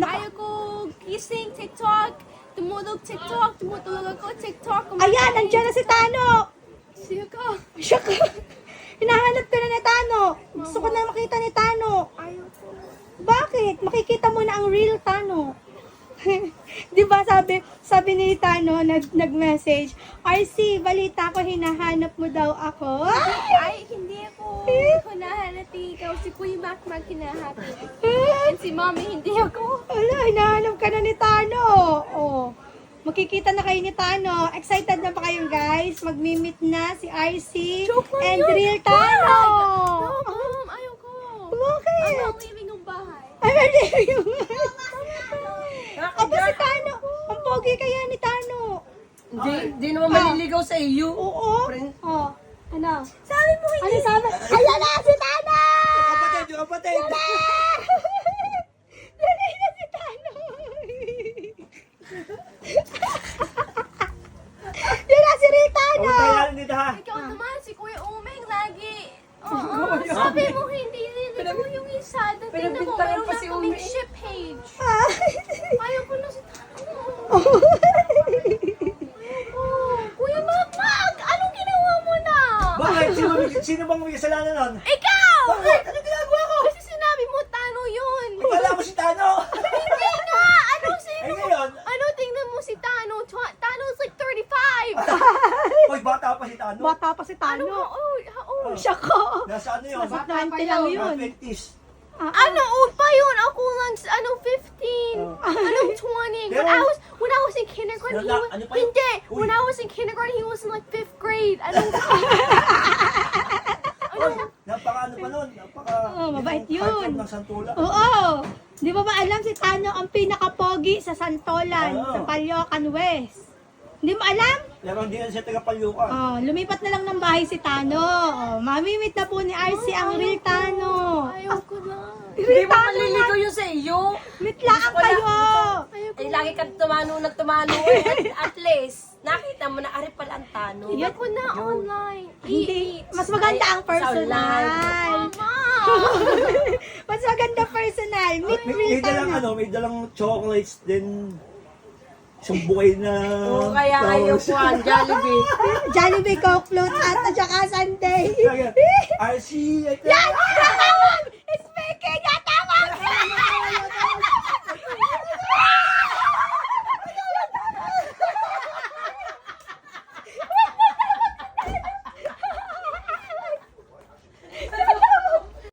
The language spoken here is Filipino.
Ayaw ko kissing TikTok. Tumulog TikTok. Tumutulog ako TikTok. Ayan, nandiyan na si Tano. Siya ka. Siya ka. Hinahanap ka na ni Tano. Gusto ko na makita ni Tano. Ayaw ko. Bakit? Makikita mo na ang real Tano. Di ba sabi ni Tano, nag-message, RC, balita ko, hinahanap mo daw ako. Ay, hindi ako. Hindi ko nahanati. Ikaw si Kuya Mac hinahanap. And si Mommy, hindi ako. Wala, hinahanap ka na ni Tano. Oh, makikita na kayo ni Tano. Excited na ba kayo, guys? Magmi-meet na si RC Joke lang and yun. real Tano. No, Mom, ayaw ko. Bakit? I'm not leaving yung bahay. Ay, mali yung... Aba si Tano. Ang pogi kaya ni Tano. Di naman maliligaw sa iyo. Oo. Friend. Oh, ano? Sabi mo Ano sabi? Ayan na si Tano! Yung kapatid! Yan na si Tano! Yan na si Ritano! Huwag tayo nito ha! Ikaw naman, si Kuya Umeng lagi. Oo, sabi mo hindi nililigaw yung isa. Tingnan mo, Pinagbintangan meron pa na si kaming Umeng. ship page. Ayaw ko na si Tano. Kuya Mac, anong ginawa mo na? Bakit? Sino bang may kasalanan nun? Ikaw! Bakit? Ano ginagawa ko? Kasi sinabi mo Tano yun. Wala mo si Tano! Hindi nga! Ano sino? Eh ngayon? Ano tingnan mo si Tano? Tano's like 35. Hoy, bata pa si Tano. Bata pa si Ano Tano. how old? How old? Siya ko. Nasa ano yun? Nasa 20 lang yun. Mga 20s. Ano old pa yun? Ako lang, 15. Anong 20? Pero- When I was in kindergarten, Pero ano pa yun? hindi. Uy. When I was in kindergarten, he was in like 5th grade. Anong, Hoy, napaka ano pa nun? Napaka... mabait yun. Heartthrob ng Santula. Oo. Di ba ba alam si Tano ang pinaka-pogi sa Santolan, Oo. sa Caloocan West? Hindi mo alam? Pero hindi na siya taga-Palyukan. Oh, lumipat na lang ng bahay si Tano. Oh, mamimit na po ni RC ang real Tano. ayaw ko na. Hindi mo maliligaw yun sa iyo. Mitlaan kayo. Ayaw ko Ay, lagi kang tumano ng tumano. At least, nakita mo na ari pala ang tano. Hindi ko na online. Hindi, mas maganda ang personal. Mama! Mas maganda personal. Meet May real dalang Tano. may dalang chocolates din. Isang buhay na... Oo, kaya ayaw ko ang Jollibee. Jollibee Coke Float at saka Sunday. RC, ito. Yan!